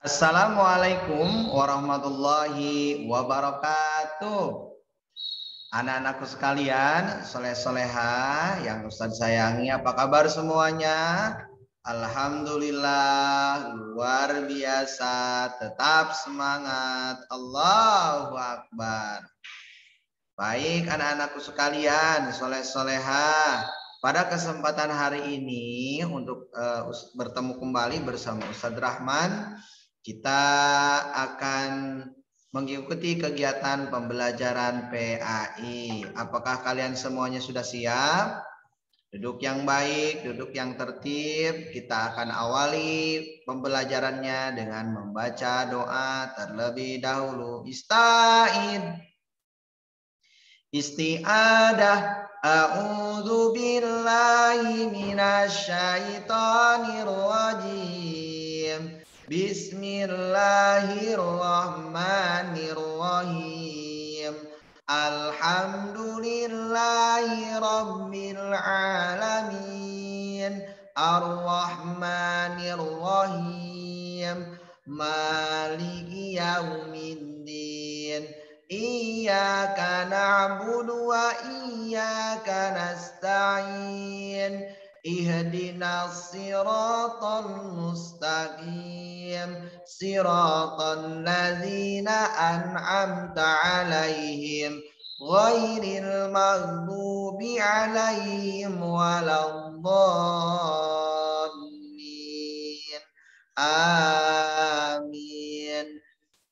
Assalamualaikum warahmatullahi wabarakatuh. Anak-anakku sekalian, soleh-soleha yang Ustadz sayangi, apa kabar semuanya? Alhamdulillah, luar biasa, tetap semangat. Allahu Akbar. Baik anak-anakku sekalian, soleh-soleha. Pada kesempatan hari ini untuk bertemu kembali bersama Ustadz Rahman, kita akan mengikuti kegiatan pembelajaran PAI. Apakah kalian semuanya sudah siap? Duduk yang baik, duduk yang tertib. Kita akan awali pembelajarannya dengan membaca doa terlebih dahulu. Isti'adah. A'udzu billahi minasyaitonir rajim. Bismillahirrahmanirrahim. Alhamdulillahi rabbil alamin. Ar-Rahmanir-Rahim. Maliki yaumiddin. Iyyaka na'budu wa iyyaka nasta'in. Ihdinas siratal mustaqim. Siratal ladzina an'amta 'alaihim ghairil maghdubi 'alaihim waladdallin. Amin.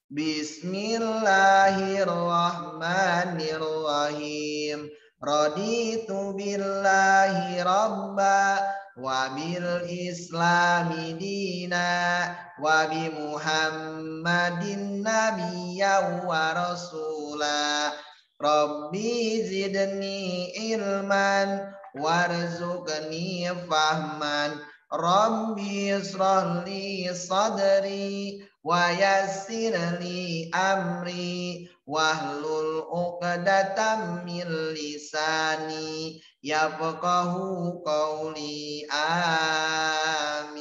Bismillahirrahmanirrahim. Raditu billahi rabba wa bil islami dina wa bi Muhammadin nabiyya wa rasula. Rabbi zidni ilman warzuqni fahman. Rabbi israhli sadri wa yassir li amri wahlul 'uqdatam min lisani yafqahu qawli. Amin.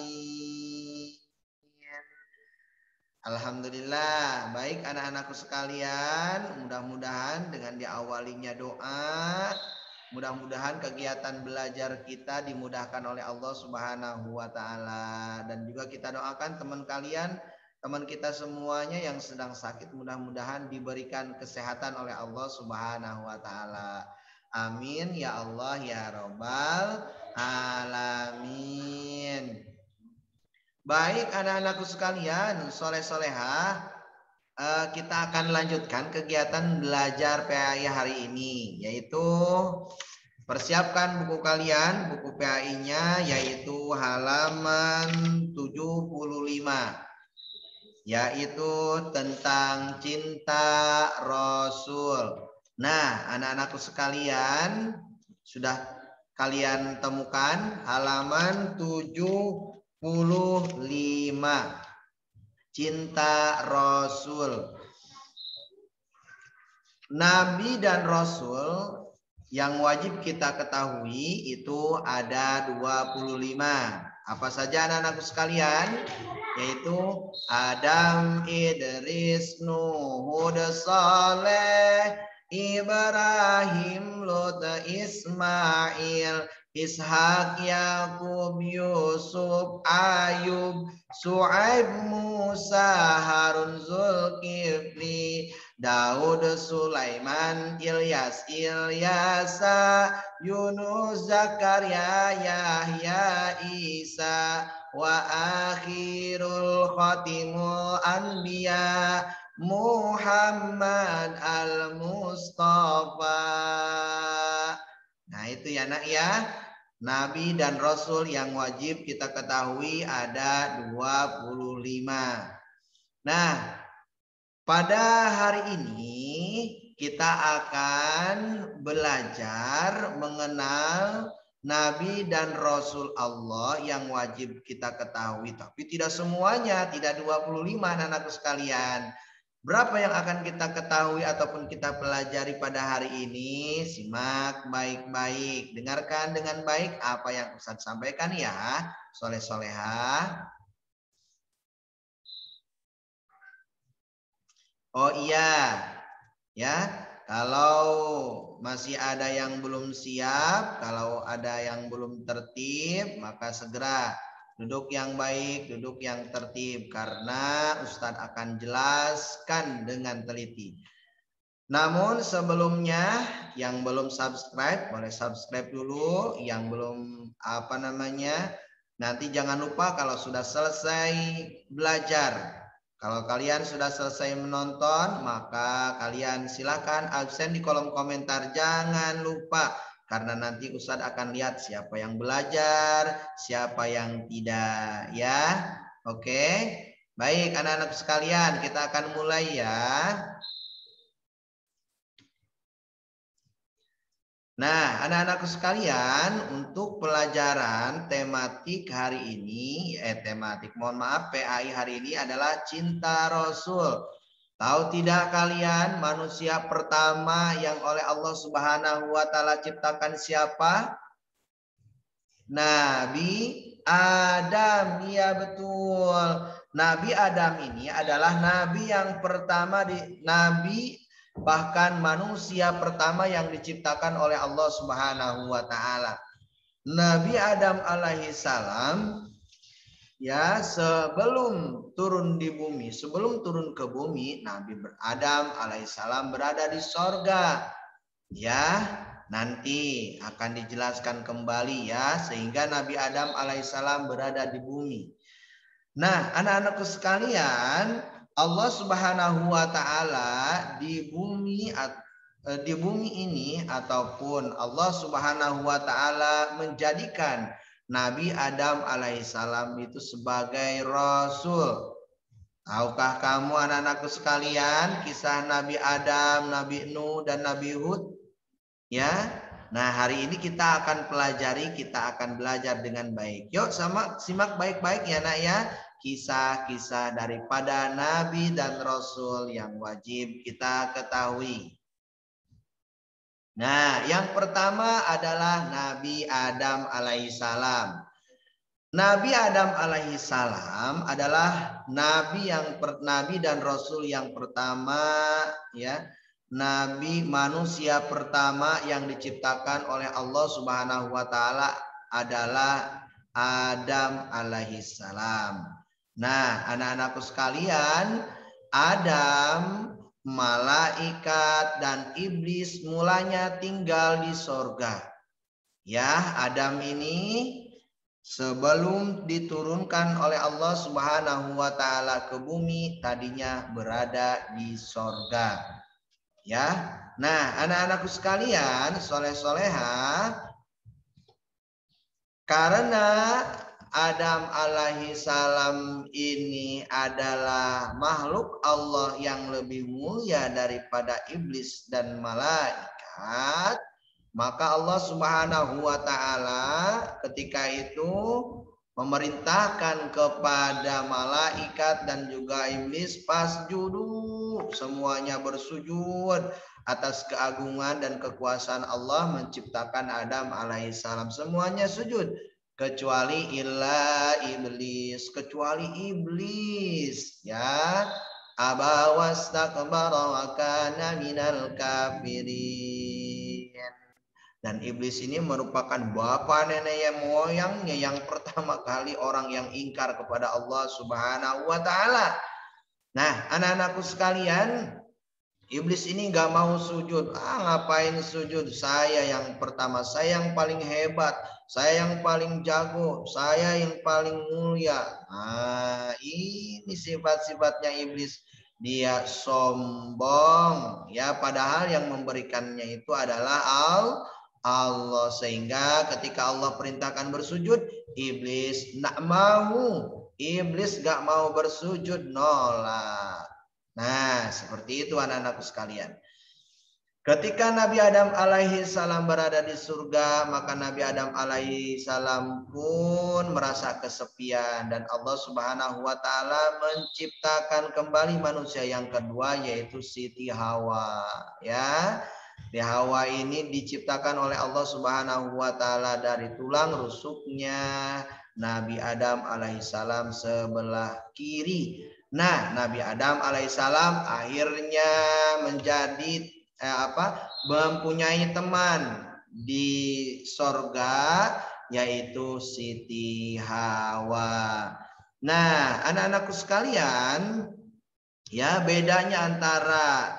Alhamdulillah. Baik anak-anakku sekalian, mudah-mudahan dengan diawalinya doa, mudah-mudahan kegiatan belajar kita dimudahkan oleh Allah Subhanahu wa taala, dan juga kita doakan teman kita semuanya yang sedang sakit mudah-mudahan diberikan kesehatan oleh Allah Subhanahu wa taala. Amin ya Allah ya rabbal alamin. Baik anak-anakku sekalian, soleh-soleha, kita akan lanjutkan kegiatan belajar PAI hari ini, yaitu persiapkan buku kalian, buku PAI-nya yaitu halaman 75, yaitu tentang cinta Rasul. Nah, anak-anakku sekalian, sudah kalian temukan halaman 75. Cinta Rasul. Nabi dan Rasul yang wajib kita ketahui itu ada 25. Apa saja anak-anakku sekalian? Yaitu Adam, Idris, Nuh, Hud, Saleh, Ibrahim, Lut, Ismail, Ishak, Yakub, Yusuf, Ayub, Su'aib, Musa, Harun, Zulkifli, Daud, Sulaiman, Ilyas, Ilyasa, Yunus, Zakaria, Yahya, Isa, wa akhirul khatimul anbiya Muhammad al-Mustafa. Nah itu ya nak ya, Nabi dan Rasul yang wajib kita ketahui ada 25. Nah, pada hari ini kita akan belajar mengenal Nabi dan Rasul Allah yang wajib kita ketahui. Tapi tidak semuanya, tidak 25 anak-anakku sekalian. Berapa yang akan kita ketahui ataupun kita pelajari pada hari ini? Simak baik-baik. Dengarkan dengan baik apa yang Ustadz sampaikan ya. Soleh-soleha. Oh iya, ya. Kalau masih ada yang belum siap, kalau ada yang belum tertib, maka segera duduk yang baik, duduk yang tertib, karena Ustadz akan jelaskan dengan teliti. Namun sebelumnya yang belum subscribe boleh subscribe dulu, yang belum nanti jangan lupa kalau sudah selesai belajar, kalau kalian sudah selesai menonton, maka kalian silakan absen di kolom komentar, jangan lupa, karena nanti Ustadz akan lihat siapa yang belajar, siapa yang tidak, ya. Oke, baik anak-anak sekalian, kita akan mulai ya. Nah, anak-anakku sekalian, untuk pelajaran tematik hari ini, PAI hari ini adalah cinta Rasul. Tahu tidak kalian, manusia pertama yang oleh Allah Subhanahu wa taala ciptakan siapa? Nabi Adam. Iya betul. Nabi Adam ini adalah nabi yang pertama bahkan manusia pertama yang diciptakan oleh Allah Subhanahu wa taala. Nabi Adam alaihi salam ya, sebelum turun ke bumi, Nabi Adam alaihissalam berada di sorga. Ya, nanti akan dijelaskan kembali ya, sehingga Nabi Adam alaihissalam berada di bumi. Nah, anak-anakku sekalian, Allah Subhanahu wa taala di bumi ini, ataupun Allah Subhanahu wa taala menjadikan Nabi Adam alaihissalam itu sebagai rasul. Tahukah kamu anak-anakku sekalian kisah Nabi Adam, Nabi Nuh dan Nabi Hud? Ya. Nah, hari ini kita akan pelajari, kita akan belajar dengan baik. Yuk simak baik-baik ya nak ya. Kisah-kisah daripada Nabi dan Rasul yang wajib kita ketahui. Nah, yang pertama adalah Nabi Adam alaihissalam. Nabi Adam alaihissalam adalah nabi dan rasul yang pertama ya. Nabi manusia pertama yang diciptakan oleh Allah Subhanahu wa taala adalah Adam alaihissalam. Nah, anak-anakku sekalian, Adam, malaikat dan iblis mulanya tinggal di sorga. Ya, Adam ini sebelum diturunkan oleh Allah Subhanahu wa taala ke bumi, tadinya berada di sorga. Ya. Nah, anak-anakku sekalian, soleh-soleha, karena Adam alaihi salam ini adalah makhluk Allah yang lebih mulia daripada iblis dan malaikat, maka Allah Subhanahu wa taala ketika itu memerintahkan kepada malaikat dan juga iblis, fasjudu, semuanya bersujud atas keagungan dan kekuasaan Allah menciptakan Adam alaihissalam. Semuanya sujud kecuali iblis ya. Aba wastakbara wa kana minal kafirin. Dan iblis ini merupakan bapak nenek moyangnya yang pertama kali orang yang ingkar kepada Allah Subhanahu wa taala. Nah, anak-anakku sekalian, iblis ini nggak mau sujud. Ngapain sujud? Saya yang pertama, saya yang paling hebat, saya yang paling jago, saya yang paling mulia. Nah, ini sifat-sifatnya iblis. Dia sombong ya, padahal yang memberikannya itu adalah Allah. Sehingga ketika Allah perintahkan bersujud, iblis nggak mau. Iblis nggak mau bersujud, nolak. Nah, seperti itu anak-anakku sekalian. Ketika Nabi Adam alaihi salam berada di surga, maka Nabi Adam alaihi salam pun merasa kesepian, dan Allah Subhanahu wa taala menciptakan kembali manusia yang kedua, yaitu Siti Hawa ya. Di Hawa ini diciptakan oleh Allah Subhanahu wa taala dari tulang rusuknya Nabi Adam alaihi salam sebelah kiri. Nah, Nabi Adam alaihissalam akhirnya menjadi mempunyai teman di sorga, yaitu Siti Hawa. Nah, anak-anakku sekalian, ya bedanya antara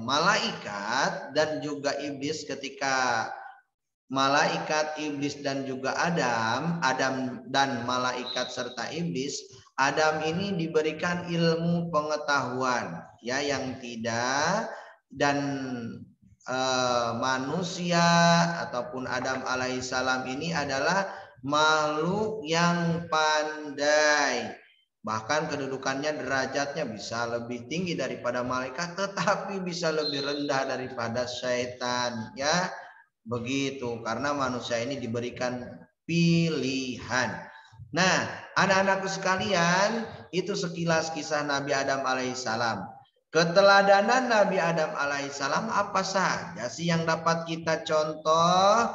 malaikat dan juga iblis, ketika malaikat, iblis dan juga Adam dan malaikat serta iblis, Adam ini diberikan ilmu pengetahuan ya yang tidak, dan manusia ataupun Adam alaihissalam ini adalah makhluk yang pandai. Bahkan kedudukannya, derajatnya bisa lebih tinggi daripada malaikat, tetapi bisa lebih rendah daripada syaitan ya. Begitu, karena manusia ini diberikan pilihan. Nah, anak-anakku sekalian, itu sekilas kisah Nabi Adam alaihissalam. Keteladanan Nabi Adam alaihissalam apa saja sih yang dapat kita contoh?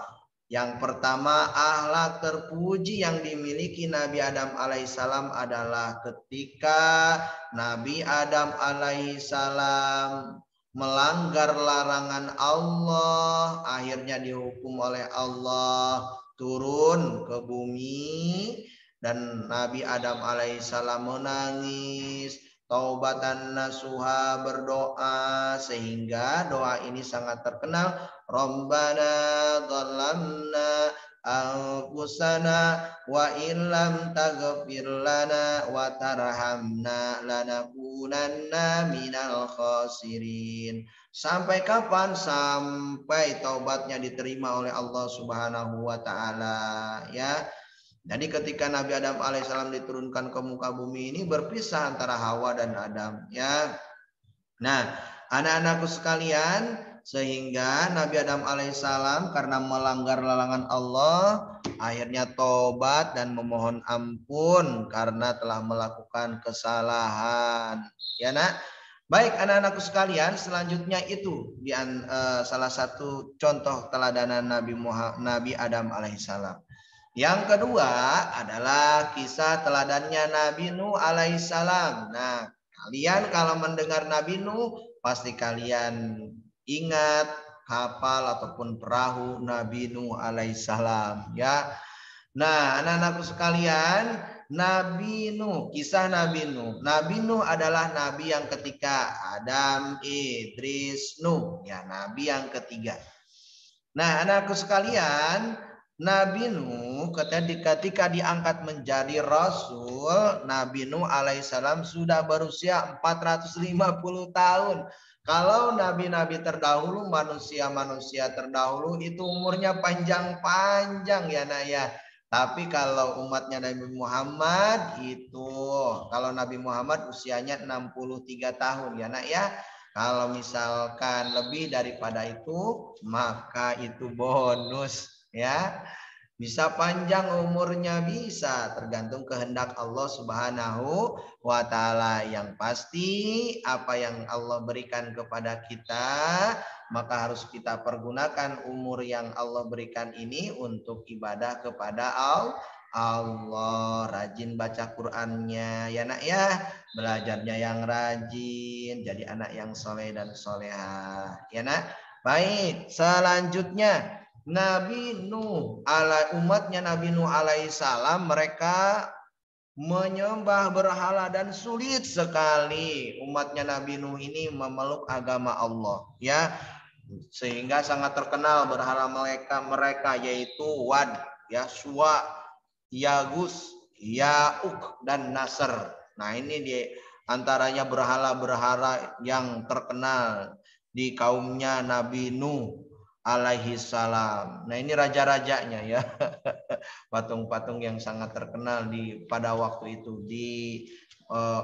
Yang pertama, akhlak terpuji yang dimiliki Nabi Adam alaihissalam adalah ketika Nabi Adam alaihissalam melanggar larangan Allah, akhirnya dihukum oleh Allah, turun ke bumi, dan Nabi Adam alaihissalam menangis, taubatan nasuha, berdoa, sehingga doa ini sangat terkenal. Rabbana dhalamna anfusana wa illam taghfir lana wa tarhamna lanakunanna minal khasirin. Sampai kapan? Sampai taubatnya diterima oleh Allah Subhanahu wa taala ya. Jadi ketika Nabi Adam alaihissalam diturunkan ke muka bumi ini, berpisah antara Hawa dan Adam ya. Nah, anak-anakku sekalian, sehingga Nabi Adam alaihissalam karena melanggar larangan Allah, akhirnya tobat dan memohon ampun karena telah melakukan kesalahan. Ya nak? Baik anak-anakku sekalian, selanjutnya itu salah satu contoh teladanan Nabi Adam alaihissalam. Yang kedua adalah kisah teladannya Nabi Nuh alaihissalam. Nah, kalian kalau mendengar Nabi Nuh, pasti kalian ingat kapal ataupun perahu Nabi Nuh alaihissalam ya. Nah, anak-anakku sekalian, Nabi Nuh, kisah Nabi Nuh. Nabi Nuh adalah nabi yang ketika Adam, Idris, Nuh, ya nabi yang ketiga. Nah, anakku sekalian, Nabi Nuh ketika diangkat menjadi Rasul, Nabi Nuh alaihissalam sudah berusia 450 tahun. Kalau nabi-nabi terdahulu, manusia-manusia terdahulu itu umurnya panjang-panjang ya nak ya. Tapi kalau umatnya Nabi Muhammad itu, kalau Nabi Muhammad usianya 63 tahun ya nak ya. Kalau misalkan lebih daripada itu, maka itu bonus ya. Bisa panjang umurnya, bisa tergantung kehendak Allah Subhanahu wa taala. Yang pasti apa yang Allah berikan kepada kita, maka harus kita pergunakan umur yang Allah berikan ini untuk ibadah kepada Allah. Rajin baca Qur'annya ya nak ya, belajarnya yang rajin, jadi anak yang soleh dan solehah ya nak. Baik, selanjutnya Nabi Nuh, umatnya Nabi Nuh alaihissalam, mereka menyembah berhala dan sulit sekali umatnya Nabi Nuh ini memeluk agama Allah ya, sehingga sangat terkenal berhala mereka yaitu Wad, ya, Suwa, Yagus, Yauk dan Nasr. Nah, ini di antaranya berhala-berhala yang terkenal di kaumnya Nabi Nuh alaihi salam. Nah, ini raja-rajanya ya. Patung-patung yang sangat terkenal pada waktu itu di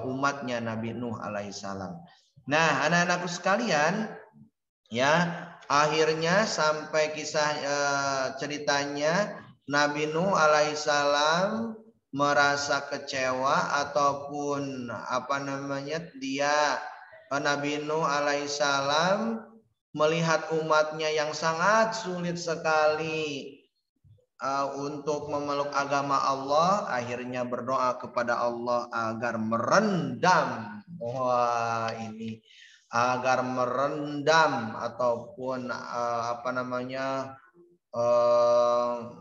umatnya Nabi Nuh alaihi salam. Nah, anak-anakku sekalian, ya, akhirnya sampai kisah ceritanya Nabi Nuh alaihissalam merasa kecewa ataupun Nabi Nuh alaihissalam melihat umatnya yang sangat sulit sekali untuk memeluk agama Allah, akhirnya berdoa kepada Allah agar merendam, wah ini agar merendam ataupun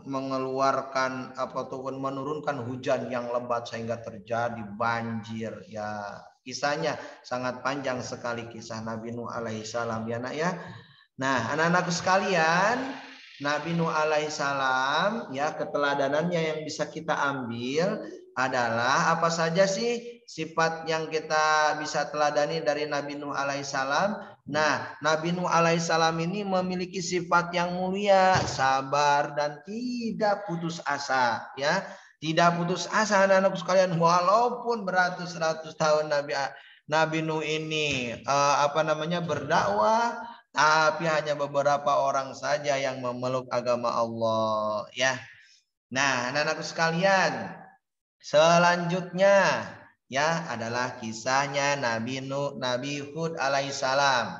mengeluarkan ataupun menurunkan hujan yang lebat sehingga terjadi banjir. Ya, kisahnya sangat panjang sekali, kisah Nabi Nuh alaihissalam ya nak ya. Nah, anak-anakku sekalian, Nabi Nuh alaihissalam ya, keteladanannya yang bisa kita ambil adalah apa saja sih sifat yang kita bisa teladani dari Nabi Nuh alaihissalam. Nah, Nabi Nuh alaihissalam ini memiliki sifat yang mulia, sabar dan tidak putus asa ya. Tidak putus asa anak-anakku sekalian, walaupun beratus-ratus tahun Nabi Nuh ini berdakwah, tapi hanya beberapa orang saja yang memeluk agama Allah ya. Nah, anak-anakku sekalian, selanjutnya ya adalah kisahnya Nabi Hud alaihissalam.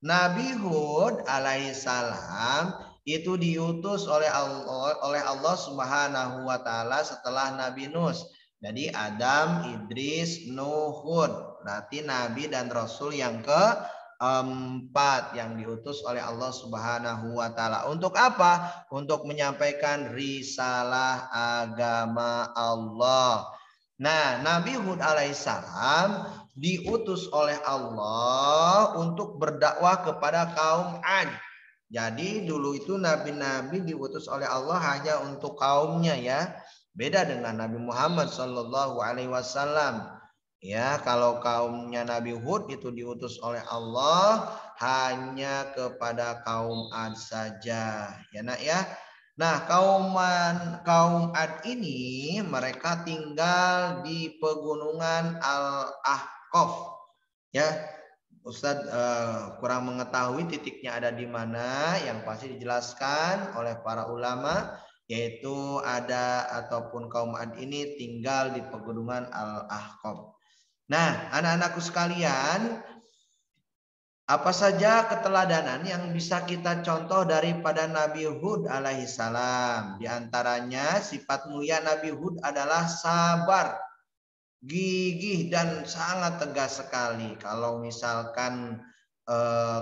Nabi Hud alaihissalam itu diutus oleh Allah Subhanahu wa taala setelah Nabi Nuh. Jadi Adam, Idris, Nuh, Hud. Berarti nabi dan rasul yang keempat yang diutus oleh Allah Subhanahu wa taala. Untuk apa? Untuk menyampaikan risalah agama Allah. Nah, Nabi Hud alaihissalam diutus oleh Allah untuk berdakwah kepada kaum Ad. Jadi dulu itu nabi-nabi diutus oleh Allah hanya untuk kaumnya ya. Beda dengan Nabi Muhammad Shallallahu alaihi wasallam. Ya, kalau kaumnya Nabi Hud itu diutus oleh Allah hanya kepada kaum Ad saja. Ya nak ya. Nah, kaum Ad ini mereka tinggal di pegunungan Al-Ahqaf. Ya, Ustadz kurang mengetahui titiknya ada di mana, yang pasti dijelaskan oleh para ulama, yaitu ada ataupun kaum Ad ini tinggal di pegunungan Al-Ahqaf. Nah, anak-anakku sekalian, apa saja keteladanan yang bisa kita contoh daripada Nabi Hud alaihissalam? Di antaranya sifat mulia Nabi Hud adalah sabar, gigih dan sangat tegas sekali. Kalau misalkan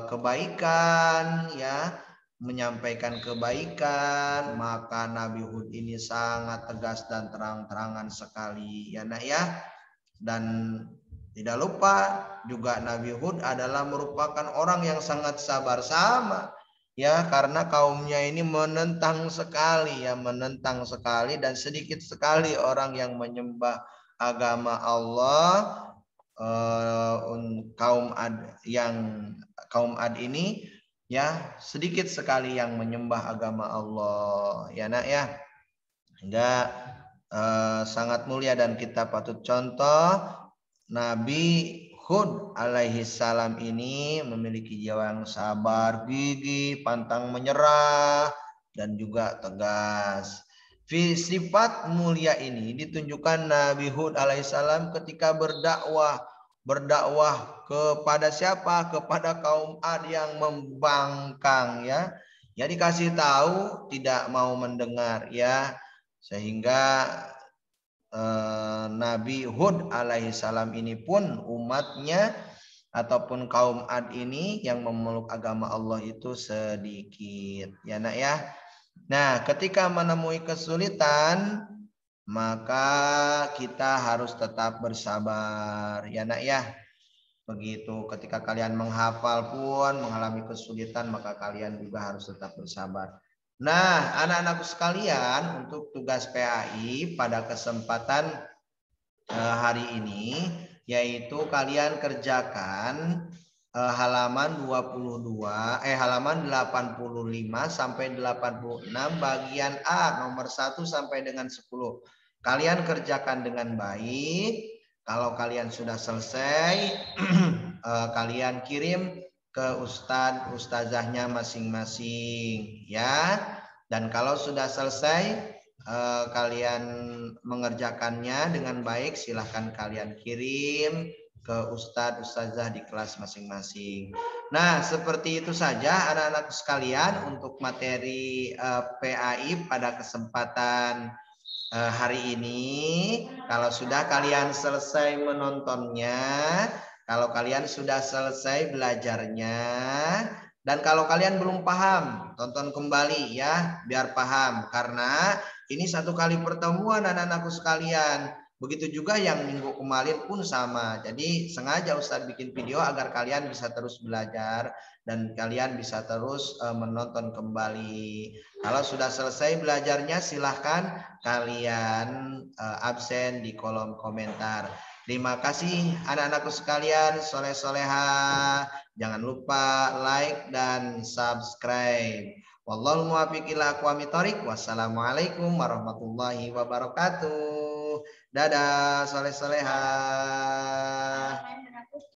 kebaikan ya, menyampaikan kebaikan, maka Nabi Hud ini sangat tegas dan terang-terangan sekali ya nak ya. Dan tidak lupa juga Nabi Hud adalah merupakan orang yang sangat sabar sama ya, karena kaumnya ini menentang sekali ya, menentang sekali, dan sedikit sekali orang yang menyembah agama Allah. Kaum Ad ini ya, sedikit sekali yang menyembah agama Allah ya nak ya. Hingga sangat mulia dan kita patut contoh. Nabi Hud alaihissalam ini memiliki jiwa yang sabar, gigih, pantang menyerah, dan juga tegas. Sifat mulia ini ditunjukkan Nabi Hud alaihissalam ketika berdakwah kepada siapa? Kepada kaum Ad yang membangkang ya. Ya, dikasih tahu tidak mau mendengar ya, sehingga Nabi Hud alaihissalam ini pun umatnya ataupun kaum Ad ini yang memeluk agama Allah itu sedikit ya nak ya. Nah, ketika menemui kesulitan maka kita harus tetap bersabar ya nak ya. Begitu ketika kalian menghafal pun mengalami kesulitan, maka kalian juga harus tetap bersabar. Nah, anak-anakku sekalian, untuk tugas PAI pada kesempatan hari ini, yaitu kalian kerjakan halaman 85 sampai 86 bagian A nomor 1 sampai dengan 10. Kalian kerjakan dengan baik. Kalau kalian sudah selesai, kalian kirim ke ustazahnya masing-masing ya. Dan kalau sudah selesai kalian mengerjakannya dengan baik, silahkan kalian kirim ke ustazah di kelas masing-masing. Nah, seperti itu saja anak-anak sekalian untuk materi PAI pada kesempatan hari ini. Kalau sudah kalian selesai menontonnya, kalau kalian sudah selesai belajarnya, dan kalau kalian belum paham, tonton kembali ya, biar paham. Karena ini satu kali pertemuan anak-anakku sekalian. Begitu juga yang minggu kemarin pun sama. Jadi sengaja Ustadz bikin video agar kalian bisa terus belajar dan kalian bisa terus menonton kembali. Kalau sudah selesai belajarnya silahkan kalian absen di kolom komentar. Terima kasih anak-anakku sekalian, soleh-soleha. Jangan lupa like dan subscribe. Wallahul muwaffiq ila aqwamit thoriq. Wassalamualaikum warahmatullahi wabarakatuh. Dadah, soleh-soleha.